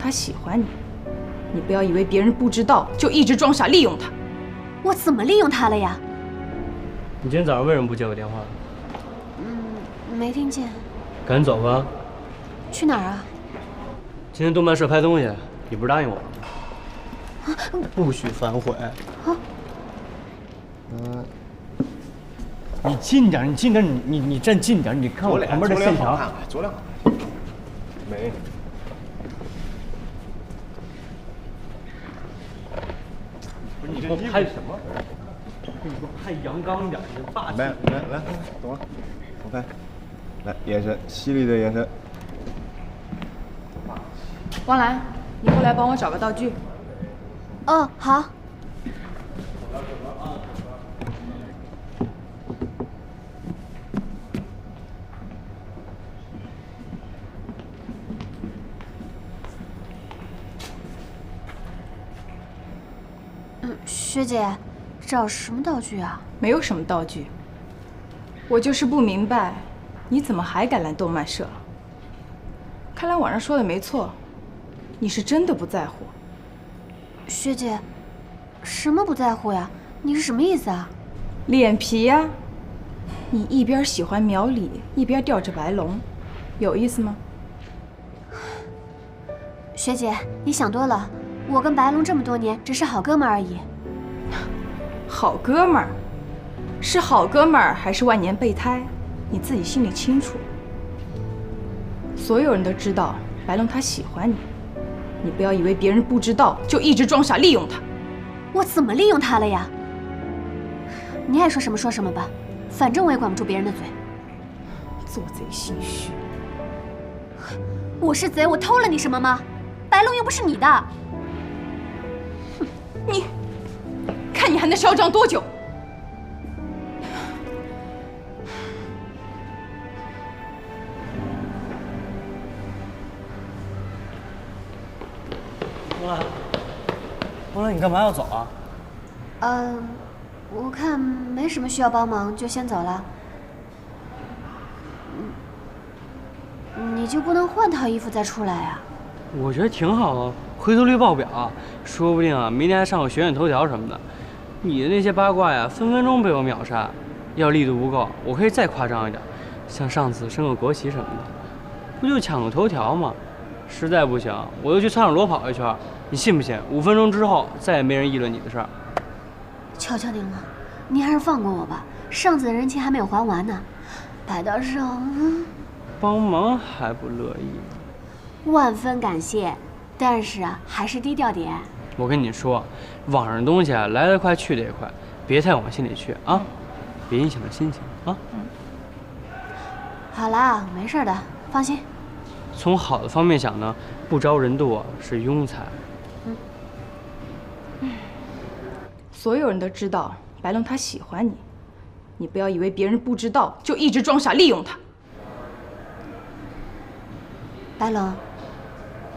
他喜欢你，你不要以为别人不知道就一直装傻利用他。我怎么利用他了呀？你今天早上为什么不接我电话？没听见。赶紧走吧。去哪儿啊？今天动漫社拍东西，你不是答应我了吗？不许反悔。你近点，你近点，你站近点，你看我旁边的线条。左脸好看，美。不是你给我拍什么？你给我拍阳刚点，你霸气。来，懂了，我拍。来，眼神，犀利的眼神。汪兰，你过来帮我找个道具。哦，好。学姐，找什么道具啊？没有什么道具，我就是不明白，你怎么还敢来动漫社？看来网上说的没错，你是真的不在乎。学姐，什么不在乎呀？你是什么意思啊？脸皮呀！你一边喜欢苗里，一边吊着白龙，有意思吗？学姐，你想多了。我跟白龙这么多年，只是好哥们而已。好哥们儿，是好哥们儿还是万年备胎，你自己心里清楚。所有人都知道白龙他喜欢你，你不要以为别人不知道就一直装傻利用他。我怎么利用他了呀？你爱说什么说什么吧，反正我也管不住别人的嘴。做贼心虚。我是贼，我偷了你什么吗？白龙又不是你的。哼，你看你还能嚣张多久？汪兰，你干嘛要走啊？我看没什么需要帮忙，就先走了。你就不能换套衣服再出来啊？我觉得挺好啊，回头率爆表，说不定啊，明天还上个学院头条什么的。你的那些八卦呀，分分钟被我秒杀。要力度不够，我可以再夸张一点，像上次升个国旗什么的，不就抢个头条吗？实在不行，我就去操场裸跑一圈，你信不信？5分钟之后再也没人议论你的事儿。求求您了，您还是放过我吧，上次的人情还没有还完呢。白大少，帮忙还不乐意？万分感谢，但是啊，还是低调点。我跟你说，网上东西啊，来得快去得也快，别太往心里去啊，别影响了心情啊。好啦，没事的，放心。从好的方面想呢，不招人妒是庸才。所有人都知道白龙他喜欢你，你不要以为别人不知道就一直装傻利用他。白龙，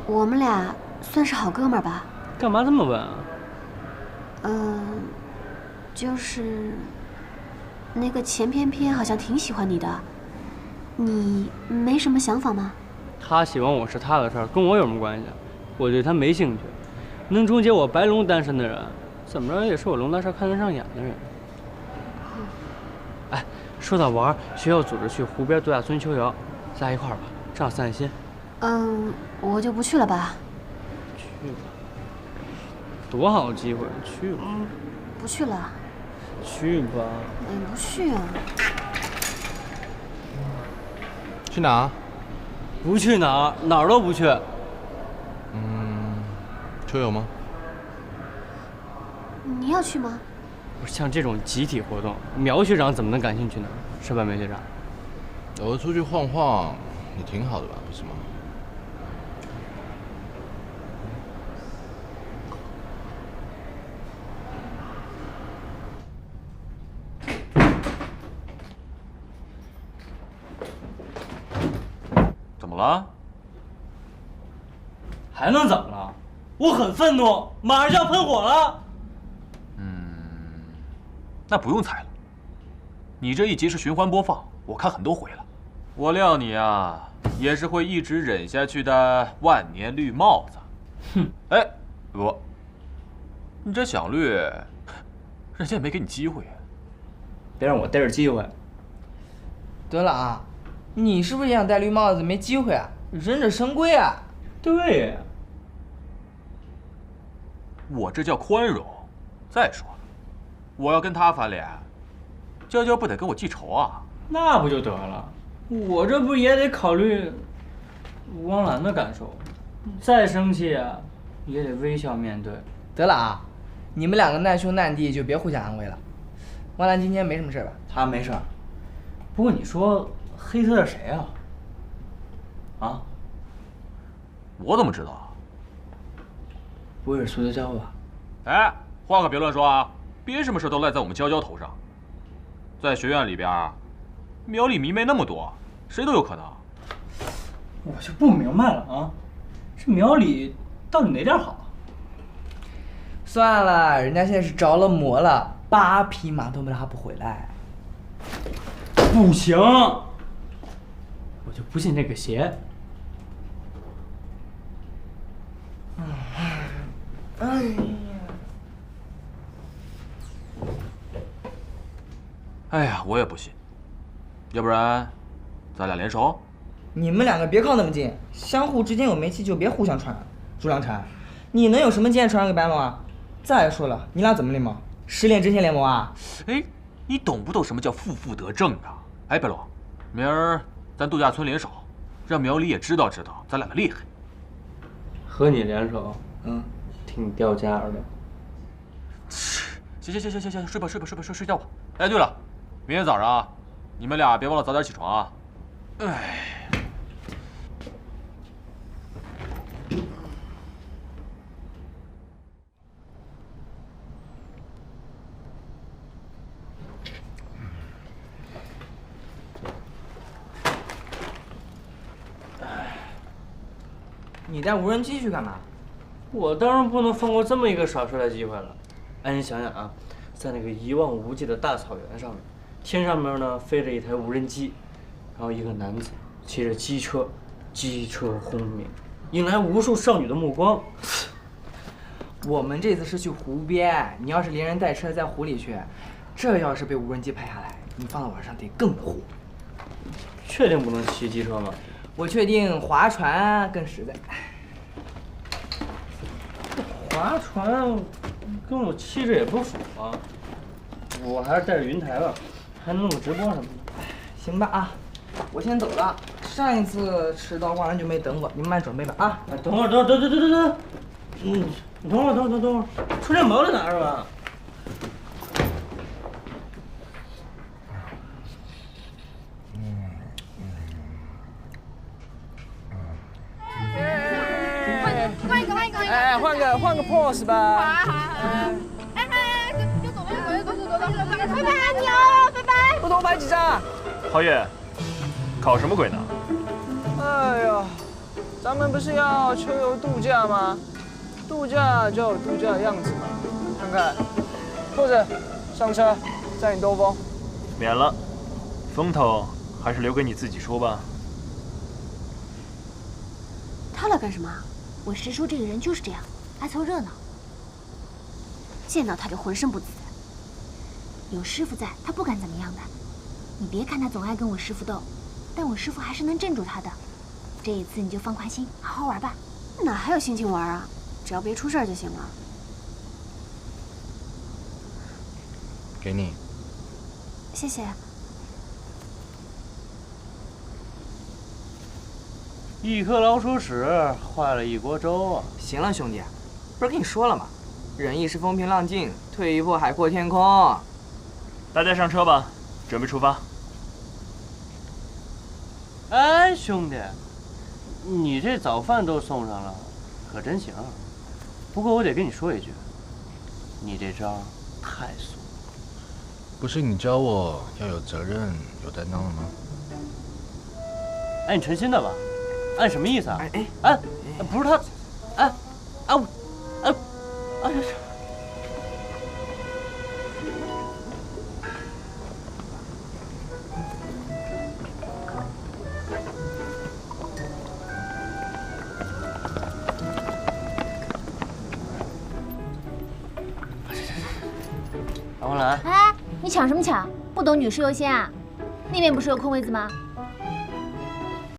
我们俩算是好哥们儿吧？干嘛这么问啊？就是那个钱翩翩好像挺喜欢你的，你没什么想法吗？他喜欢我是他的事儿，跟我有什么关系？我对他没兴趣。能终结我白龙单身的人，怎么着也是我龙大少看得上眼的人。哎，说到玩，学校组织去湖边度假村秋游，咱俩一块儿吧，正好散散心。我就不去了吧。去吧，多好机会，去吧。不去了。去吧。不去啊。去哪？不去哪儿，哪儿都不去。秋游吗？你要去吗？不是像这种集体活动，苗学长怎么能感兴趣呢？是吧，苗学长？偶尔出去晃晃，也挺好的吧，不是吗？怎么了？还能怎么了？我很愤怒，马上就要喷火了。那不用猜了，你这一集是循环播放，我看很多回了。我料你啊，也是会一直忍下去的万年绿帽子。哼，哎，不，你这想绿，人家也没给你机会。别让我逮着机会。得了啊，你是不是也想戴绿帽子？没机会啊，忍者神龟啊！对。我这叫宽容。再说了，我要跟他翻脸，娇娇不得跟我记仇啊？那不就得了？我这不也得考虑吴光兰的感受？再生气啊，也得微笑面对。得了啊，你们两个难兄难弟就别互相安慰了。汪兰今天没什么事吧？他没事儿。不过你说黑色是谁啊？啊？我怎么知道？不会是苏娇娇吧？哎，话可别乱说啊！别什么事都赖在我们娇娇头上。在学院里边，苗里迷妹那么多，谁都有可能。我就不明白了啊，这苗里到底哪点好？算了，人家现在是着了魔了，8匹马都拉不回来。不行，我就不信这个邪。哎呀，哎呀，我也不信。要不然，咱俩联手？你们两个别靠那么近，相互之间有煤气就别互相传。朱良辰，你能有什么经验传授给白龙啊？再说了，你俩怎么联盟？失恋真仙联盟啊？哎，你懂不懂什么叫负负得正啊？哎，白龙，明儿咱度假村联手，让苗里也知道咱俩的厉害。和你联手，挺掉价的。行，睡吧，睡觉吧。哎，对了，明天早上啊，你们俩别忘了早点起床啊。哎。你带无人机去干嘛？我当然不能放过这么一个耍帅的机会了。哎，你想想啊，在那个一望无际的大草原上面，天上面呢飞着一台无人机，然后一个男子骑着机车，机车轰鸣，引来无数少女的目光。我们这次是去湖边，你要是连人带车在湖里去，这要是被无人机拍下来，你放到网上得更火。确定不能骑机车吗？我确定划船更实在。划船跟我气质也不符啊，我还是带着云台吧，还能弄个直播什么的。行吧啊，我先走了。上一次迟到，忘了就没等我，你们慢准备吧啊。等会儿，你等会儿，充电宝在哪儿啊？哎，换个 pose 吧。就走，拜拜，你哦，拜拜。不多拍几张。皓月，搞什么鬼呢？哎呀，咱们不是要秋游度假吗？度假就有度假的样子嘛，看看。或者上车，载你兜风。免了，风头还是留给你自己说吧。他来干什么？我师叔这个人就是这样，爱凑热闹。见到他就浑身不自在。有师傅在，他不敢怎么样的。你别看他总爱跟我师傅斗，但我师傅还是能镇住他的。这一次你就放宽心，好好玩吧。哪还有心情玩啊？只要别出事儿就行了。给你。谢谢。一颗老鼠屎坏了一锅粥啊！行了，兄弟，不是跟你说了吗？忍一时风平浪静，退一步海阔天空。大家上车吧，准备出发。哎，兄弟，你这早饭都送上了，可真行。不过我得跟你说一句，你这招太俗。不是你教我要有责任、有担当的吗？哎，你诚心的吧？哎，什么意思啊？哎，不是他，王兰，哎，你抢什么抢？不懂女士优先啊？那边不是有空位子吗？